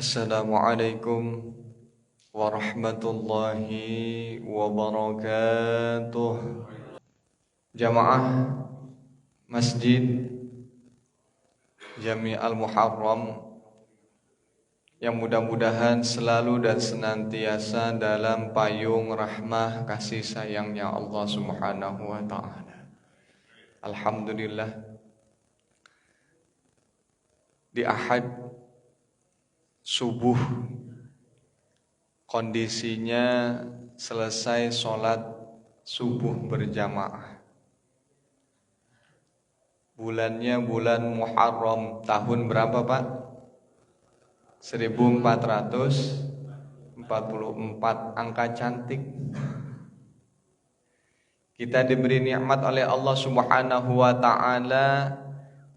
Assalamualaikum warahmatullahi wabarakatuh. Jamaah Masjid Jami Al-Muharram yang mudah-mudahan selalu dan senantiasa dalam payung rahmah kasih sayangnya Allah Subhanahu wa ta'ala. Alhamdulillah, di Ahad subuh kondisinya selesai sholat subuh berjamaah. Bulannya bulan Muharram, tahun berapa Pak? 1444, angka cantik. Kita diberi nikmat oleh Allah Subhanahu wa ta'ala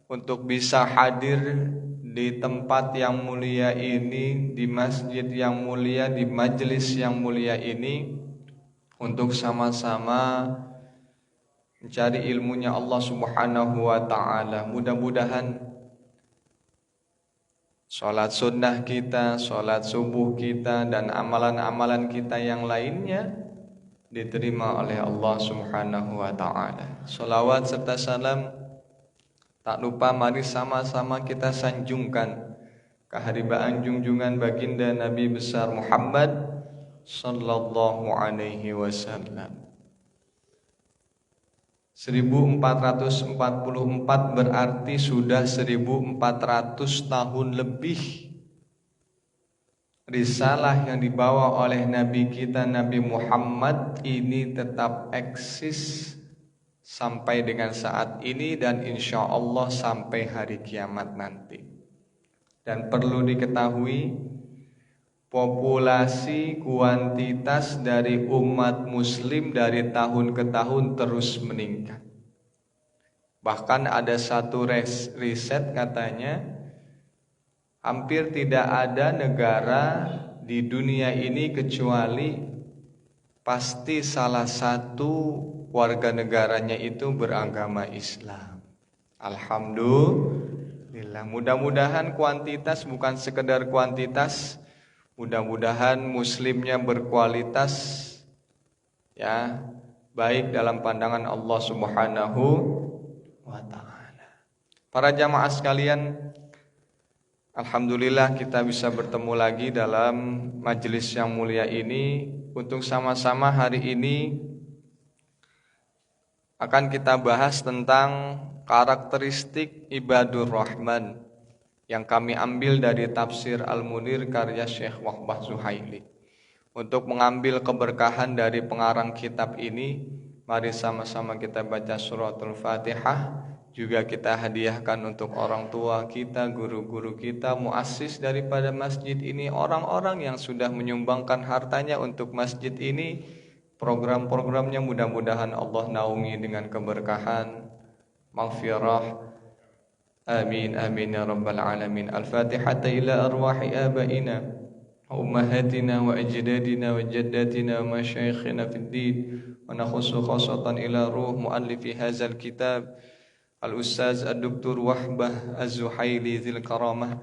untuk bisa hadir di tempat yang mulia ini, di masjid yang mulia, di majelis yang mulia ini, untuk sama-sama mencari ilmunya Allah Subhanahu wa ta'ala. Mudah-mudahan sholat sunnah kita, sholat subuh kita, dan amalan-amalan kita yang lainnya diterima oleh Allah Subhanahu wa ta'ala. Sholawat serta salam tak lupa mari sama-sama kita sanjungkan keharibaan junjungan baginda Nabi besar Muhammad sallallahu alaihi wasallam. 1444 berarti sudah 1400 tahun lebih risalah yang dibawa oleh Nabi kita Nabi Muhammad ini tetap eksis sampai dengan saat ini dan insya Allah sampai hari kiamat nanti. Dan perlu diketahui, populasi kuantitas dari umat muslim dari tahun ke tahun terus meningkat. Bahkan ada satu riset katanya, hampir tidak ada negara di dunia ini kecuali pasti salah satu warga negaranya itu beragama Islam. Alhamdulillah. Mudah-mudahan kuantitas bukan sekedar kuantitas, mudah-mudahan muslimnya berkualitas, ya, baik dalam pandangan Allah Subhanahu wa ta'ala. Para jamaah sekalian, alhamdulillah kita bisa bertemu lagi dalam majelis yang mulia ini untuk sama-sama hari ini akan kita bahas tentang karakteristik ibadur rahman yang kami ambil dari tafsir Al-Munir karya Syekh Wahbah Zuhaili. Untuk mengambil keberkahan dari pengarang kitab ini, mari sama-sama kita baca suratul Fatihah. Juga kita hadiahkan untuk orang tua kita, guru-guru kita, muassis daripada masjid ini, orang-orang yang sudah menyumbangkan hartanya untuk masjid ini. Program-programnya mudah-mudahan Allah naungi dengan keberkahan, maghfirah. Amin amin ya rabbal alamin. Al-Fatihata ila arwahi abaina wa ummahatina wa ajdadina wa jaddatina wa masyayikhina fid din. Wa nakhussu khassatan ila ruh muallifi hadzal kitab Al-Ustaz Ad-Doktor Wahbah Az-Zuhaili Dzil Karamah.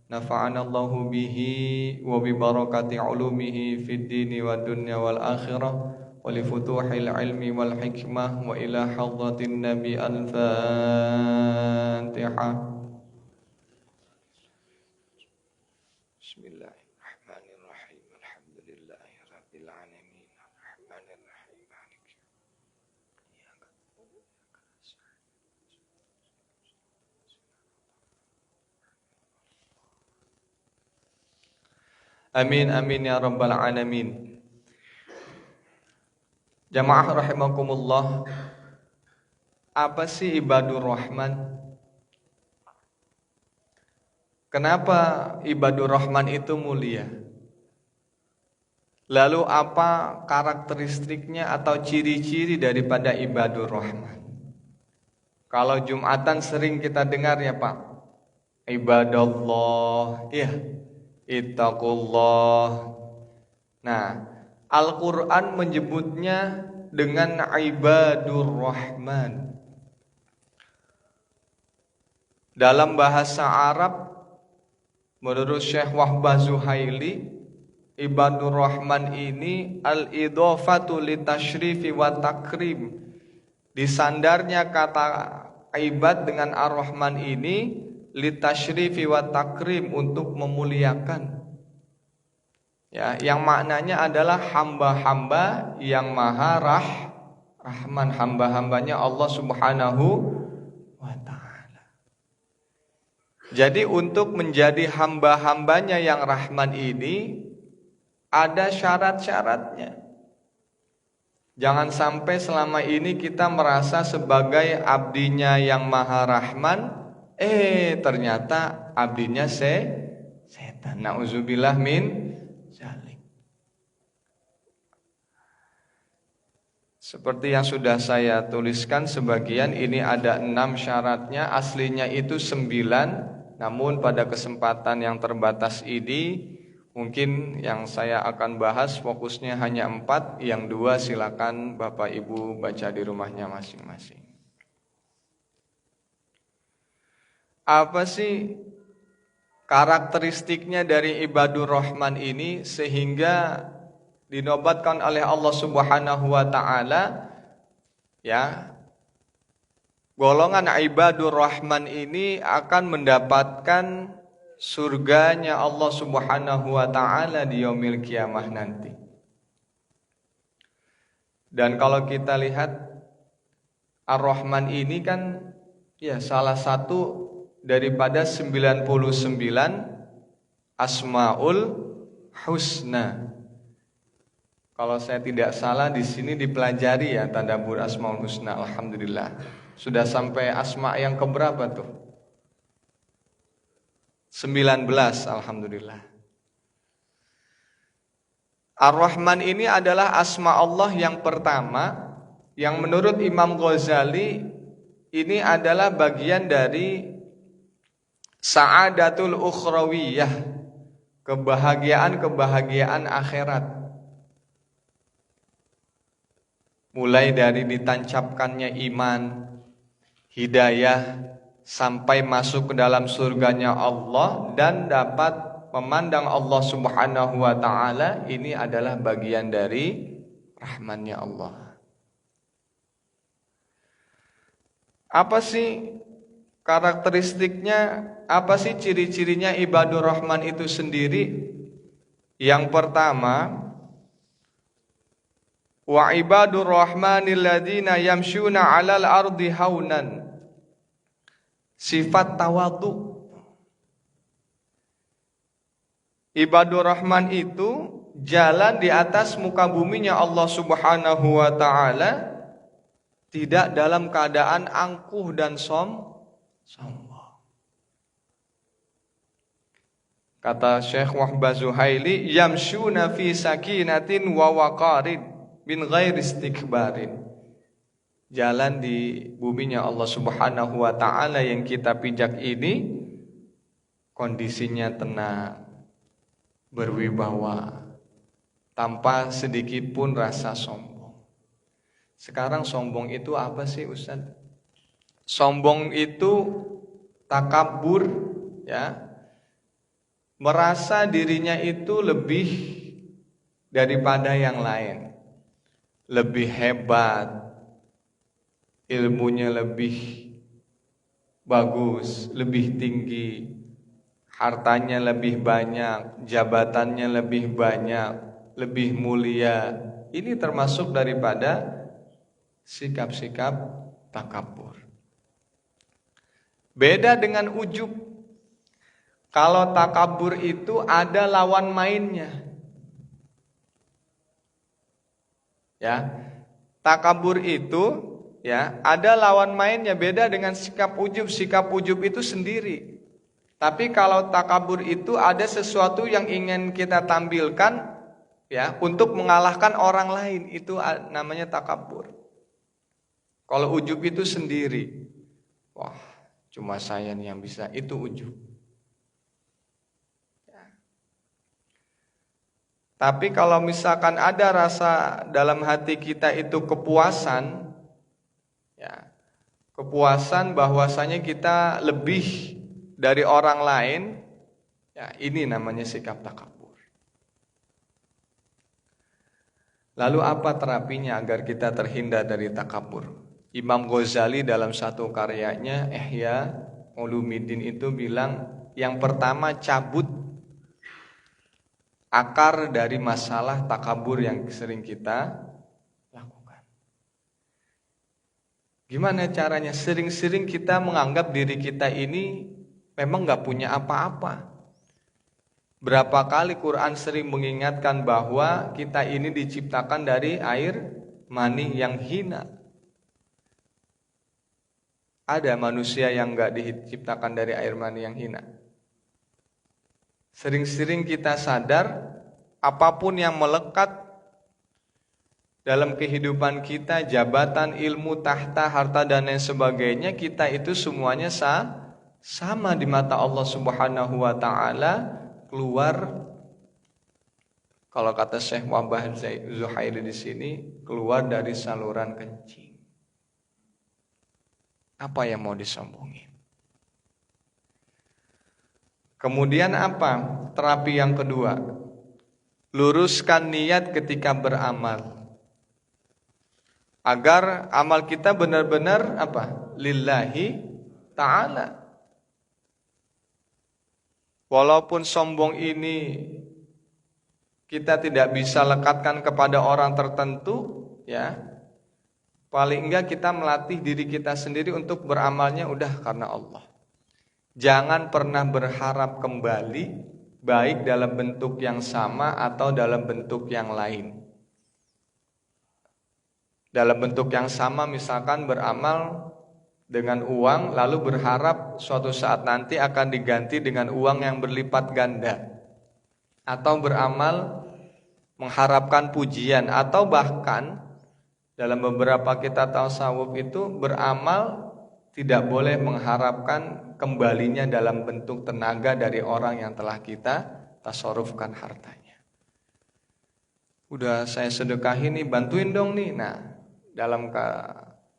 Nafa'ana Allahu bihi wa bi barakati ulumihi fid dini wad dunya wal akhirah. ولفتوح العلم والحكمة وإلى حضرة النبي الفاتحة. بسم الله الرحمن الرحيم الحمد لله رب العالمين الرحمن الرحيم مالك Amin amin ya rabbal alamin. Jamaah rahimakumullah, apa sih ibadur rahman? Kenapa ibadur rahman itu mulia? Lalu apa karakteristiknya atau ciri-ciri daripada ibadur rahman? Kalau Jumatan sering kita dengar ya Pak, ibadallah, ya, ittaqullah. Nah, Al-Quran menyebutnya dengan ibadur rahman. Dalam bahasa Arab Menurut Syekh Wahbah Zuhaili, ibadur rahman ini al-idhofatu litashrifi wa takrim. Disandarnya kata ibad dengan ar-rahman ini litashrifi wa takrim, untuk memuliakan. Ya, yang maknanya adalah hamba-hamba yang maha rahman, hamba-hambanya Allah Subhanahu wa ta'ala. Jadi untuk menjadi hamba-hambanya yang rahman ini ada syarat-syaratnya. Jangan sampai selama ini kita merasa sebagai abdinya yang maha rahman, ternyata abdinya setan. Nauzubillah min zalik. Seperti yang sudah saya tuliskan sebagian, ini ada 6 syaratnya. Aslinya itu 9, namun pada kesempatan yang terbatas ini mungkin yang saya akan bahas fokusnya hanya 4, yang 2 silakan Bapak Ibu baca di rumahnya masing-masing. Apa sih karakteristiknya dari ibadur rahman ini sehingga dinobatkan oleh Allah Subhanahu wa ta'ala, ya, golongan ibadur rahman ini akan mendapatkan surganya Allah Subhanahu wa ta'ala di yaumil kiamah nanti. Dan kalau kita lihat Ar-Rahman ini kan ya salah satu daripada 99 Asmaul Husna. Kalau saya tidak salah di sini dipelajari ya tadabbur Asmaul Husna, alhamdulillah. Sudah sampai asma yang keberapa tuh? 19, alhamdulillah. Ar-Rahman ini adalah asma Allah yang pertama, yang menurut Imam Ghazali ini adalah bagian dari sa'adatul ukhrawiyah, kebahagiaan akhirat. Mulai dari ditancapkannya iman, hidayah, sampai masuk ke dalam surganya Allah dan dapat memandang Allah Subhanahu wa ta'ala, ini adalah bagian dari rahmannya Allah. Apa sih karakteristiknya, apa sih ciri-cirinya ibadur rahman itu sendiri? Yang pertama, wa ibadur rahmanil ladzina yamshuna 'alal ardi haunan. Sifat tawadhu. Ibadur rahman itu jalan di atas muka buminya Allah Subhanahu wa ta'ala, tidak dalam keadaan angkuh dan sombong. Kata Syekh Wahbah Zuhaili, yamshuna fi sakinatin wa waqarin min ghairi istikbarin. Jalan di buminya Allah Subhanahu wa ta'ala yang kita pijak ini kondisinya tenang, berwibawa, tanpa sedikit pun rasa sombong. Sekarang sombong itu apa sih Ustaz? Sombong itu takabur, ya, merasa dirinya itu lebih daripada yang lain, lebih hebat, ilmunya lebih bagus, lebih tinggi, hartanya lebih banyak, jabatannya lebih banyak, lebih mulia. Ini termasuk daripada sikap-sikap takabur. Beda dengan ujub. Kalau takabur itu ada lawan mainnya. Ya, takabur itu ya, ada lawan mainnya, beda dengan sikap ujub. Sikap ujub itu sendiri. Tapi kalau takabur itu ada sesuatu yang ingin kita tampilkan, ya, untuk mengalahkan orang lain, itu namanya takabur. Kalau ujub itu sendiri. Wah, cuma saya nih yang bisa, itu ujub. Ya. Tapi kalau misalkan ada rasa dalam hati kita itu kepuasan, ya, kepuasan bahwasanya kita lebih dari orang lain, Ya, ini namanya sikap takabur. Lalu apa terapinya agar kita terhindar dari takabur? Imam Ghazali dalam satu karyanya Ihya Ulumuddin itu bilang, yang pertama cabut akar dari masalah takabur yang sering kita lakukan. Gimana caranya? Sering-sering kita menganggap diri kita ini memang gak punya apa-apa. Berapa kali Quran sering mengingatkan bahwa kita ini diciptakan dari air mani yang hina. Ada manusia yang gak diciptakan dari air mani yang hina. Sering-sering kita sadar apapun yang melekat dalam kehidupan kita, jabatan, ilmu, tahta, harta dan lain sebagainya, kita itu semuanya sama di mata Allah Subhanahu wa taala, keluar, kalau kata Syekh Wahbah Zuhaili di sini, keluar dari saluran kencing. Apa yang mau disombongin? Kemudian apa? Terapi yang kedua, luruskan niat ketika beramal, agar amal kita benar-benar apa? Lillahi ta'ala. Walaupun sombong ini kita tidak bisa lekatkan kepada orang tertentu, ya, paling enggak kita melatih diri kita sendiri untuk beramalnya udah karena Allah. Jangan pernah berharap kembali, baik dalam bentuk yang sama atau dalam bentuk yang lain. Dalam bentuk yang sama misalkan beramal dengan uang, lalu berharap suatu saat nanti akan diganti dengan uang yang berlipat ganda. Atau beramal mengharapkan pujian, atau bahkan dalam beberapa kitab tasawuf itu beramal tidak boleh mengharapkan kembalinya dalam bentuk tenaga dari orang yang telah kita tasarrufkan hartanya. Udah saya sedekahin nih, bantuin dong nih. Nah, dalam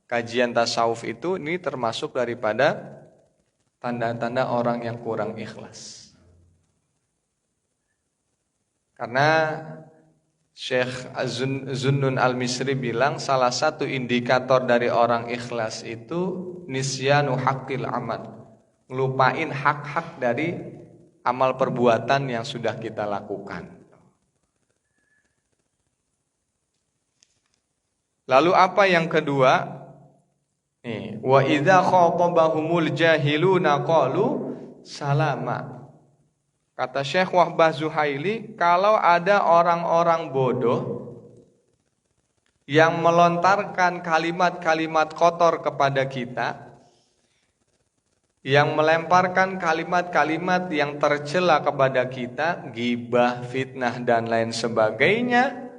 kajian tasawuf itu ini termasuk daripada tanda-tanda orang yang kurang ikhlas. Karena Syekh Zunnun Al-Misri bilang salah satu indikator dari orang ikhlas itu nisyanu haqqil amal, ngelupain hak-hak dari amal perbuatan yang sudah kita lakukan. Lalu apa yang kedua? Nih, wa idza khatabahumul jahiluna qalu salama. Kata Syekh Wahbah Zuhaili, kalau ada orang-orang bodoh yang melontarkan kalimat-kalimat kotor kepada kita, yang melemparkan kalimat-kalimat yang tercela kepada kita, ghibah, fitnah dan lain sebagainya,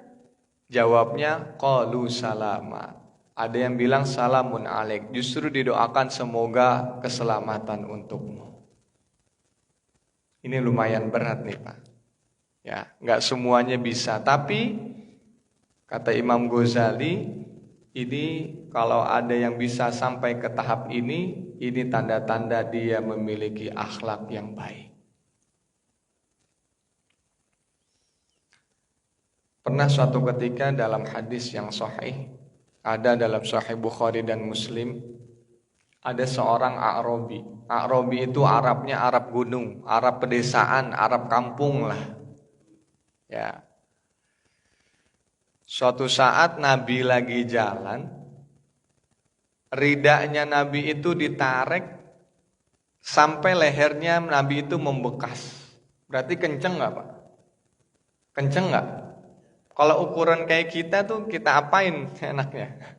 jawabnya qalu salama. Ada yang bilang salamun alaik, justru didoakan semoga keselamatan untukmu. Ini lumayan berat nih Pak. Ya, nggak semuanya bisa. Tapi kata Imam Ghazali, ini kalau ada yang bisa sampai ke tahap ini tanda-tanda dia memiliki akhlak yang baik. Pernah suatu ketika dalam hadis yang sahih, ada dalam Sahih Bukhari dan Muslim, ada seorang A'rabi. A'rabi itu Arabnya Arab gunung, Arab pedesaan, Arab kampung lah. Ya. Suatu saat Nabi lagi jalan, ridanya Nabi itu ditarik sampai lehernya Nabi itu membekas. Berarti kenceng nggak Pak? Kenceng nggak? Kalau ukuran kayak kita tuh kita apain enaknya?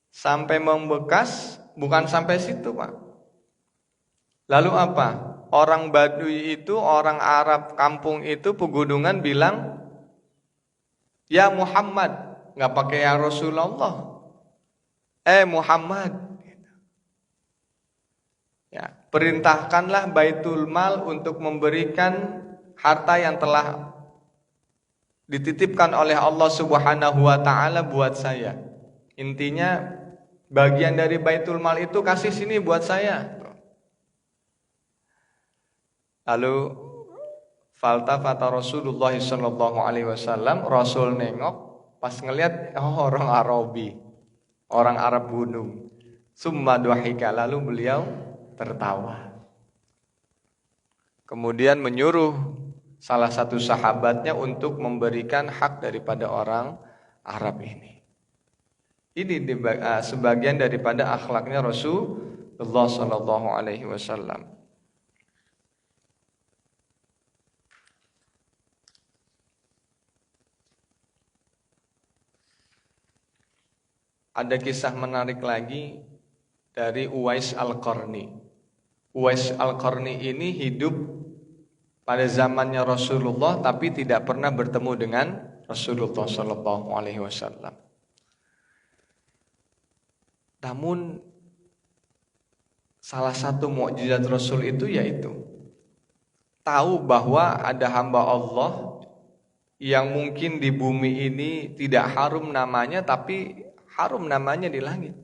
Sampai membekas, bukan sampai situ Pak. Lalu apa? Orang Badui itu, orang Arab kampung itu, pegunungan bilang, ya Muhammad, nggak pakai ya Rasulullah. Muhammad. Ya, perintahkanlah Baitul Mal untuk memberikan harta yang telah dititipkan oleh Allah Subhanahu wa taala buat saya. Intinya bagian dari Baitul Mal itu kasih sini buat saya. Lalu faltafata Rasulullah sallallahu alaihi wasallam, Rasul nengok pas ngelihat orang Arabi, orang Arab gunung. Summa duhika, lalu beliau tertawa. Kemudian menyuruh salah satu sahabatnya untuk memberikan hak daripada orang Arab ini. Ini sebagian daripada akhlaknya Rasulullah sallallahu alaihi wasallam. Ada kisah menarik lagi dari Uwais Al-Qarni. Uwais Al-Qarni ini hidup pada zamannya Rasulullah tapi tidak pernah bertemu dengan Rasulullah sallallahu alaihi wasallam. Namun salah satu mukjizat Rasul itu yaitu tahu bahwa ada hamba Allah yang mungkin di bumi ini tidak harum namanya tapi harum namanya di langit.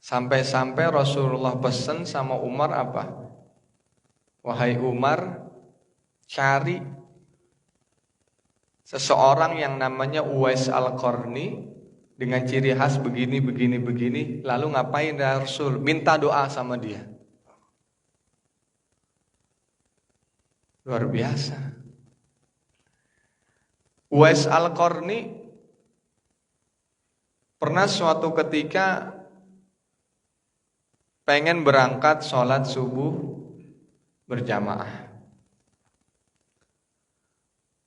Sampai-sampai Rasulullah pesan sama Umar apa? Wahai Umar, cari seseorang yang namanya Uwais Al-Qarni dengan ciri khas begini. Lalu ngapain ya Rasul? Minta doa sama dia. Luar biasa. Uwais Al-Qarni pernah suatu ketika pengen berangkat sholat subuh berjamaah.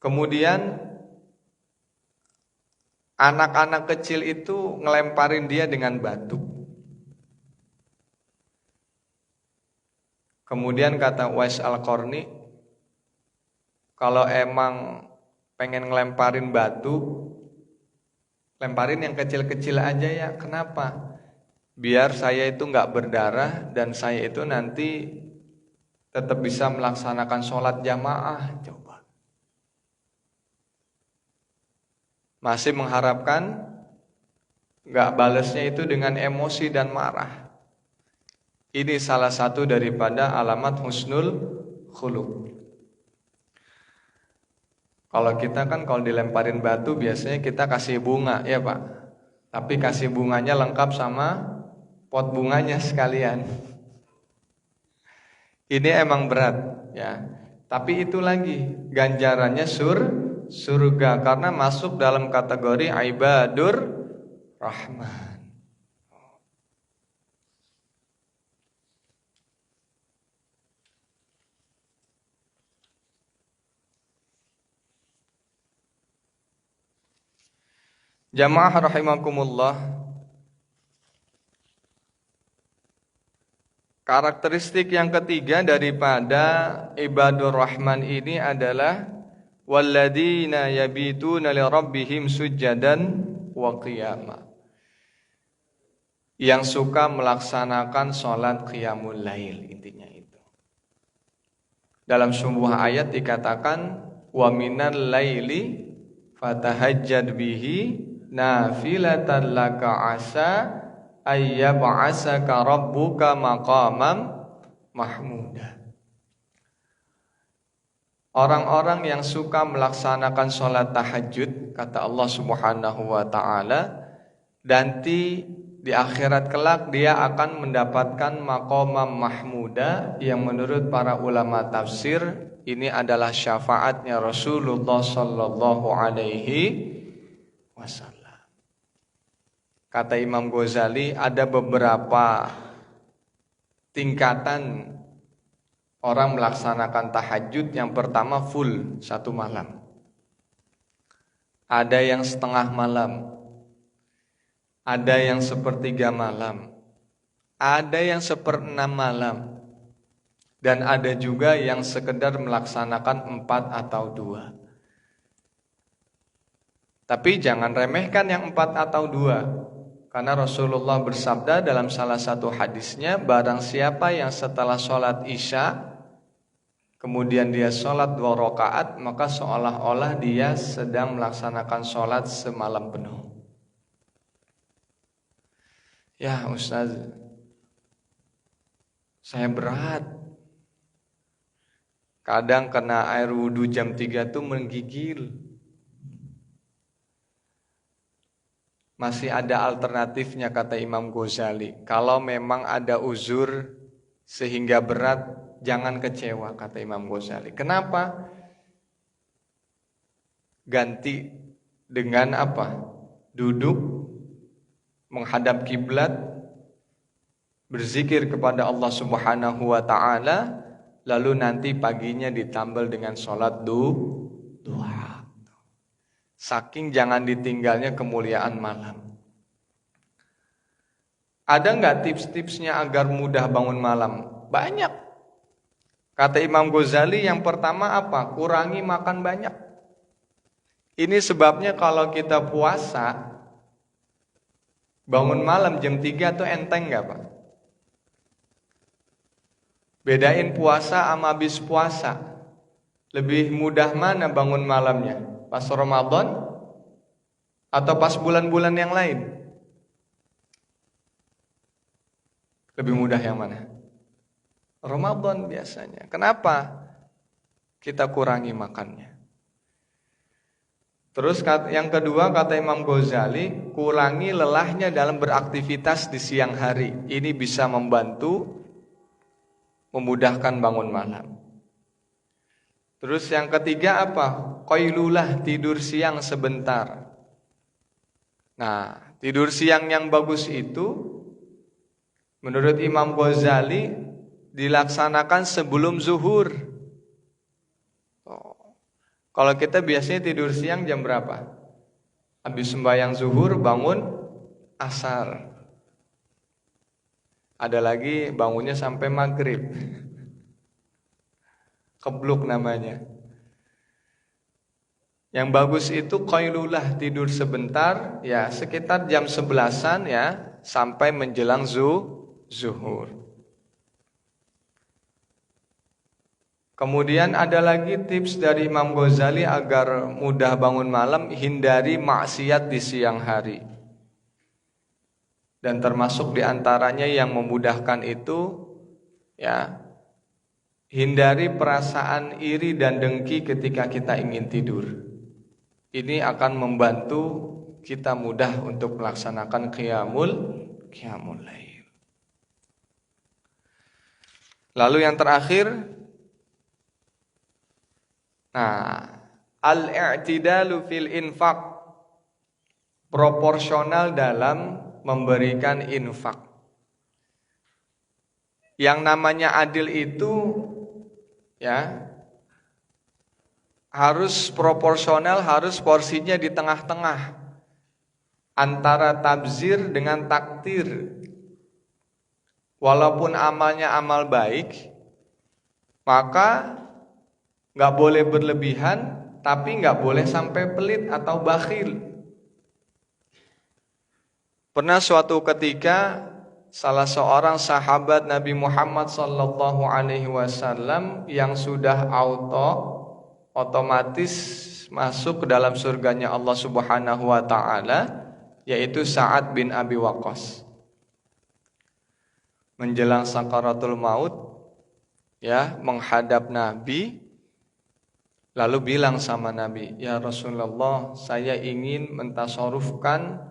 Kemudian anak-anak kecil itu ngelemparin dia dengan batu. Kemudian kata Uwais Al-Qarni, kalau emang pengen ngelemparin batu, lemparin yang kecil-kecil aja ya. Kenapa? Biar saya itu nggak berdarah dan saya itu nanti tetap bisa melaksanakan sholat jamaah. Coba. Masih mengharapkan nggak balesnya itu dengan emosi dan marah. Ini salah satu daripada alamat husnul khuluq. Kalau kita kan kalau dilemparin batu biasanya kita kasih bunga, ya Pak. Tapi kasih bunganya lengkap sama pot bunganya sekalian. Ini emang berat, ya. Tapi itu lagi ganjarannya surga karena masuk dalam kategori ibadur rahman. Jamaah rahimakumullah. Karakteristik yang ketiga daripada ibadur rahman ini adalah walladzina yabituna li rabbihim sujjadan wa qiyama. Yang suka melaksanakan sholat qiyamul lail, intinya itu. Dalam sebuah ayat dikatakan wa minal laili fatahajjad bihi nafilatan laka asa ayyab'asaka rabbuka maqamam mahmuda. Orang-orang yang suka melaksanakan sholat tahajud, kata Allah Subhanahu wa ta'ala, nanti di akhirat kelak dia akan mendapatkan maqamam mahmuda yang menurut para ulama tafsir ini adalah syafaatnya Rasulullah sallallahu alaihi wasallam. Kata Imam Ghazali ada beberapa tingkatan orang melaksanakan tahajud. Yang pertama full satu malam. Ada yang setengah malam. Ada yang sepertiga malam. Ada yang seperenam malam. Dan ada juga yang sekedar melaksanakan 4 atau 2. Tapi jangan remehkan yang 4 atau 2. Karena Rasulullah bersabda dalam salah satu hadisnya, barang siapa yang setelah sholat isya kemudian dia sholat 2 rakaat, maka seolah-olah dia sedang melaksanakan sholat semalam penuh. Ya Ustaz, saya berat. Kadang kena air wudhu jam 3 tuh menggigil. Masih ada alternatifnya kata Imam Ghazali. Kalau memang ada uzur sehingga berat, jangan kecewa kata Imam Ghazali. Kenapa? Ganti dengan apa? Duduk, menghadap kiblat, berzikir kepada Allah Subhanahu wa taala, lalu nanti paginya ditambal dengan sholat duha. Saking jangan ditinggalnya kemuliaan malam. Ada nggak tips-tipsnya agar mudah bangun malam? Banyak. Kata Imam Ghazali, yang pertama apa? Kurangi makan banyak. Ini sebabnya kalau kita puasa, bangun malam jam 3 tuh enteng nggak Pak? Bedain puasa sama habis puasa. Lebih mudah mana bangun malamnya? Pas Ramadan atau pas bulan-bulan yang lain? Lebih mudah yang mana? Ramadan biasanya. Kenapa? Kita kurangi makannya. Terus yang kedua kata Imam Ghazali, kurangi lelahnya dalam beraktivitas di siang hari. Ini bisa membantu memudahkan bangun malam. Terus yang ketiga apa? Qailulah, tidur siang sebentar. Nah, tidur siang yang bagus itu menurut Imam Ghazali dilaksanakan sebelum zuhur. Kalau kita biasanya tidur siang jam berapa? Habis sembahyang zuhur bangun asar. Ada lagi bangunnya sampai maghrib. Kebluk namanya. Yang bagus itu qailulah, tidur sebentar, ya sekitar jam 11-an ya, sampai menjelang zuhur. Kemudian ada lagi tips dari Imam Ghazali agar mudah bangun malam, hindari maksiat di siang hari. Dan termasuk diantaranya yang memudahkan itu, ya, hindari perasaan iri dan dengki ketika kita ingin tidur. Ini akan membantu kita mudah untuk melaksanakan qiyamul lail. Lalu yang terakhir, al-i'tidalu fil infaq, proporsional dalam memberikan infak. Yang namanya adil itu ya harus proporsional, harus porsinya di tengah-tengah antara tabzir dengan takdir. Walaupun amalnya amal baik, maka nggak boleh berlebihan, tapi nggak boleh sampai pelit atau bakhil. Pernah suatu ketika salah seorang sahabat Nabi Muhammad SAW yang sudah otomatis masuk ke dalam surganya Allah Subhanahu wa taala, yaitu Sa'ad bin Abi Waqqas. Menjelang sakaratul maut, ya, menghadap Nabi, lalu bilang sama Nabi, "Ya Rasulullah, saya ingin mentasarufkan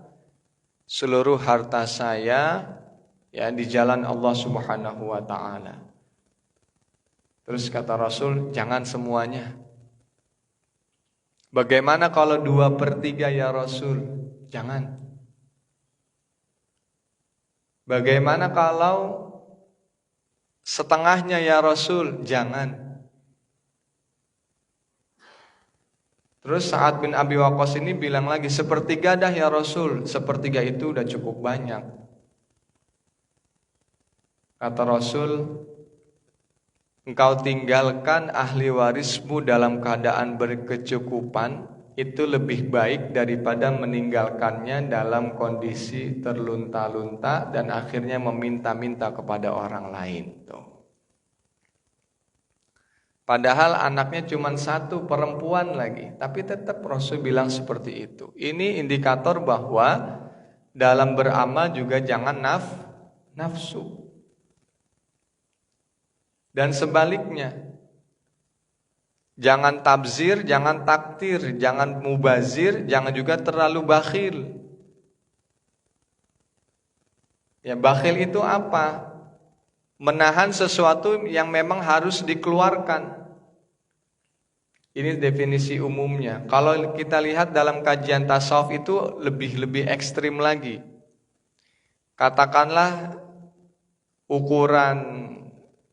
seluruh harta saya ya di jalan Allah Subhanahu wa taala." Terus kata Rasul, "Jangan semuanya." "Bagaimana kalau 2/3 ya Rasul?" "Jangan." "Bagaimana kalau setengahnya ya Rasul?" "Jangan." Terus Sa'ad bin Abi Waqqas ini bilang lagi, "1/3 dah ya Rasul." "1/3 itu udah cukup banyak." Kata Rasul, "Engkau tinggalkan ahli warismu dalam keadaan berkecukupan, itu lebih baik daripada meninggalkannya dalam kondisi terlunta-lunta dan akhirnya meminta-minta kepada orang lain." Tuh. Padahal anaknya cuma 1, perempuan lagi, tapi tetap Rasul bilang seperti itu. Ini indikator bahwa dalam beramal juga jangan nafsu. Dan sebaliknya, Jangan tabzir, jangan taktir, jangan mubazir, jangan juga terlalu bakhil. Ya, bakhil itu apa? Menahan sesuatu yang memang harus dikeluarkan. Ini definisi umumnya. Kalau kita lihat dalam kajian tasawuf itu lebih ekstrim lagi. Katakanlah ukuran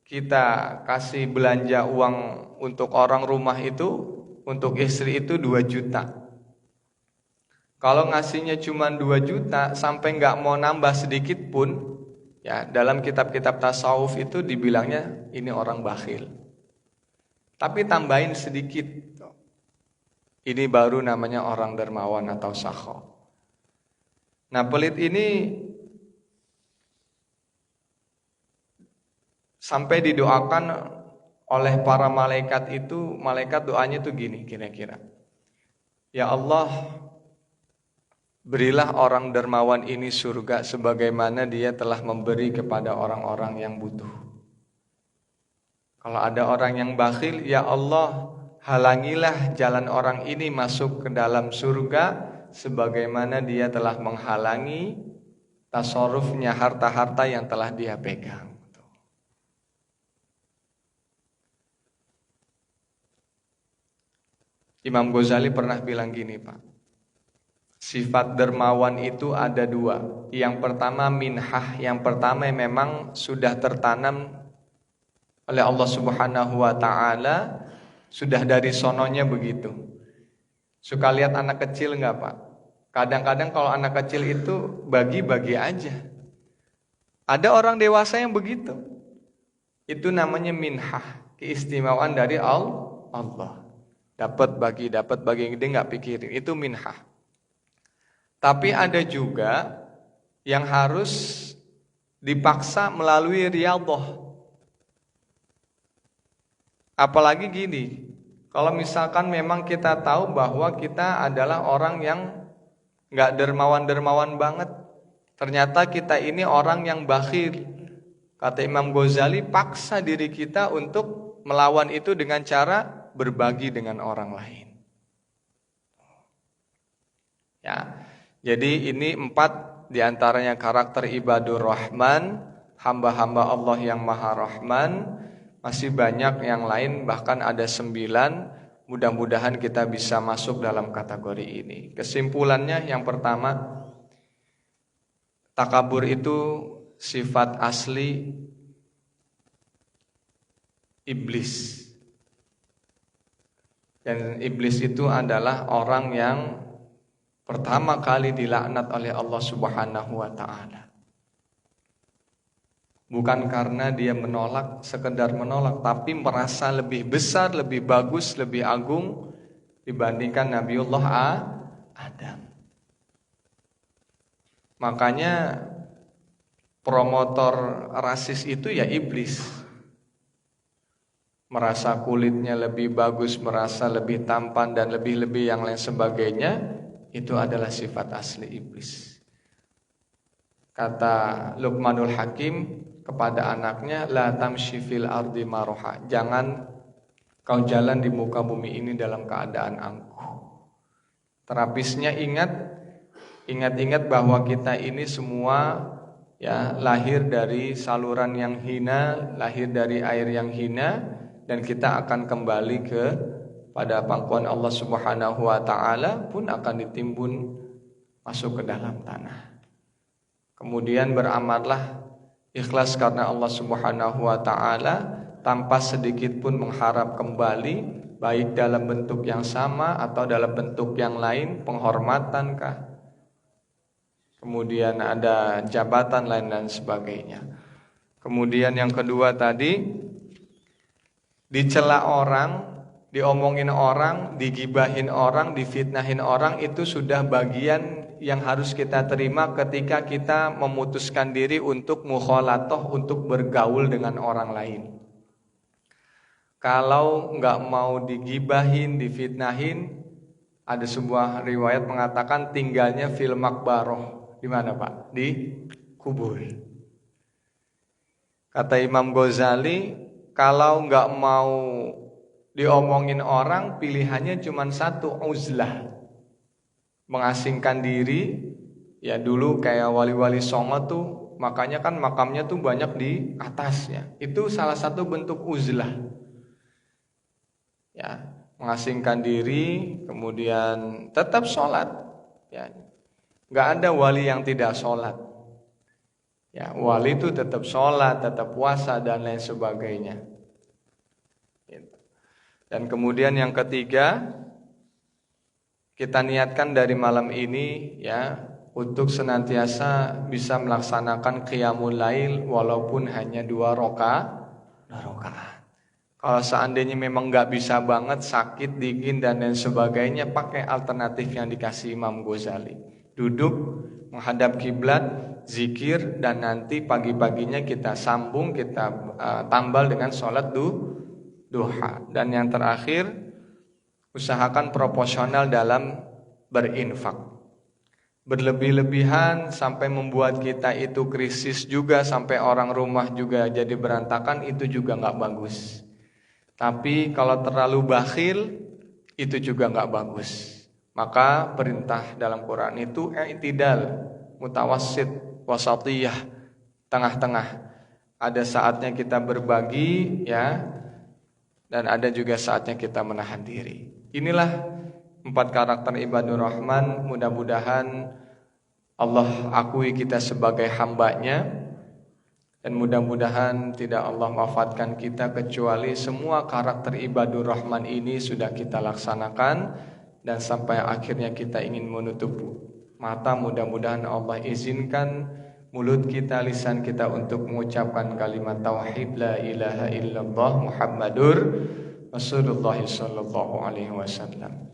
kita kasih belanja uang untuk orang rumah itu, untuk istri itu 2 juta. Kalau ngasihnya cuma 2 juta sampai nggak mau nambah sedikit pun, ya dalam kitab-kitab tasawuf itu dibilangnya ini orang bakhil. Tapi tambahin sedikit, ini baru namanya orang dermawan atau sakho. Nah, pelit ini sampai didoakan oleh para malaikat itu, malaikat doanya tuh gini kira-kira. Ya Allah, berilah orang dermawan ini surga sebagaimana dia telah memberi kepada orang-orang yang butuh. Kalau ada orang yang bakhil, ya Allah, halangilah jalan orang ini masuk ke dalam surga sebagaimana dia telah menghalangi tasarrufnya harta-harta yang telah dia pegang. Imam Ghazali pernah bilang gini, Pak. Sifat dermawan itu ada 2. Yang pertama minhah, yang pertama memang sudah tertanam oleh Allah Subhanahu wa taala, sudah dari sononya begitu. Suka lihat anak kecil enggak, Pak? Kadang-kadang kalau anak kecil itu bagi-bagi aja. Ada orang dewasa yang begitu. Itu namanya minhah, keistimewaan dari Allah. Dapat bagi, dia nggak pikirin. Itu minhah. Tapi ada juga yang harus dipaksa melalui riyadhah. Apalagi gini, kalau misalkan memang kita tahu bahwa kita adalah orang yang nggak dermawan banget, ternyata kita ini orang yang bakhil. Kata Imam Ghazali, paksa diri kita untuk melawan itu dengan cara berbagi dengan orang lain. Ya, jadi ini 4 diantaranya karakter ibadur rahman, hamba-hamba Allah yang maha rahman. Masih banyak yang lain, bahkan ada 9. Mudah-mudahan kita bisa masuk dalam kategori ini. Kesimpulannya yang pertama, takabur itu sifat asli iblis. Dan iblis itu adalah orang yang pertama kali dilaknat oleh Allah Subhanahu wa taala. Bukan karena dia menolak, sekedar menolak, tapi merasa lebih besar, lebih bagus, lebih agung dibandingkan Nabiullah Adam. Makanya promotor rasis itu ya iblis. Merasa kulitnya lebih bagus, merasa lebih tampan dan lebih-lebih yang lain sebagainya, itu adalah sifat asli iblis. Kata Luqmanul Hakim kepada anaknya, la tamshi fil ardi maroha, jangan kau jalan di muka bumi ini dalam keadaan angkuh. Terapisnya ingat bahwa kita ini semua ya lahir dari saluran yang hina, lahir dari air yang hina, dan kita akan kembali pada pangkuan Allah Subhanahu wa taala, pun akan ditimbun masuk ke dalam tanah. Kemudian beramallah ikhlas karena Allah Subhanahu wa taala, tanpa sedikit pun mengharap kembali, baik dalam bentuk yang sama atau dalam bentuk yang lain, penghormatan kah, kemudian ada jabatan lain dan sebagainya. Kemudian yang kedua tadi, dicela orang, diomongin orang, digibahin orang, difitnahin orang, itu sudah bagian yang harus kita terima ketika kita memutuskan diri untuk mukhalatoh, untuk bergaul dengan orang lain. Kalau nggak mau digibahin, difitnahin, ada sebuah riwayat mengatakan tinggalnya fil makbaroh. Di mana, Pak? Di kubur. Kata Imam Ghazali, kalau nggak mau diomongin orang pilihannya cuma satu, uzlah, mengasingkan diri. Ya dulu kayak wali-wali Songo tuh, makanya kan makamnya tuh banyak di atasnya. Itu salah satu bentuk uzlah. Ya, mengasingkan diri, kemudian tetap sholat. Ya, nggak ada wali yang tidak sholat. Ya, wali itu tetap sholat, tetap puasa dan lain sebagainya. Dan kemudian yang ketiga, kita niatkan dari malam ini ya untuk senantiasa bisa melaksanakan qiyamul lail walaupun hanya 2 rakaat. Kalau seandainya memang nggak bisa banget, sakit, dingin dan lain sebagainya, pakai alternatif yang dikasih Imam Ghazali. Duduk menghadap kiblat, zikir, dan nanti pagi-paginya kita sambung, kita tambal dengan sholat duha. Dan yang terakhir, usahakan proporsional dalam berinfak. Berlebih-lebihan sampai membuat kita itu krisis juga, sampai orang rumah juga jadi berantakan, itu juga nggak bagus. Tapi kalau terlalu bakhil, itu juga nggak bagus. Maka perintah dalam Quran itu i'tidal, mutawassit, wasatiyah, tengah-tengah. Ada saatnya kita berbagi ya, dan ada juga saatnya kita menahan diri. Inilah 4 karakter ibadur rahman. Mudah-mudahan Allah akui kita sebagai hambanya, dan mudah-mudahan tidak Allah wafatkan kita kecuali semua karakter ibadur rahman ini sudah kita laksanakan. Dan sampai akhirnya kita ingin menutup mata, mudah-mudahan Allah izinkan mulut kita, lisan kita untuk mengucapkan kalimat tauhid la ilaha illallah Muhammadur Rasulullah sallallahu alaihi wasallam.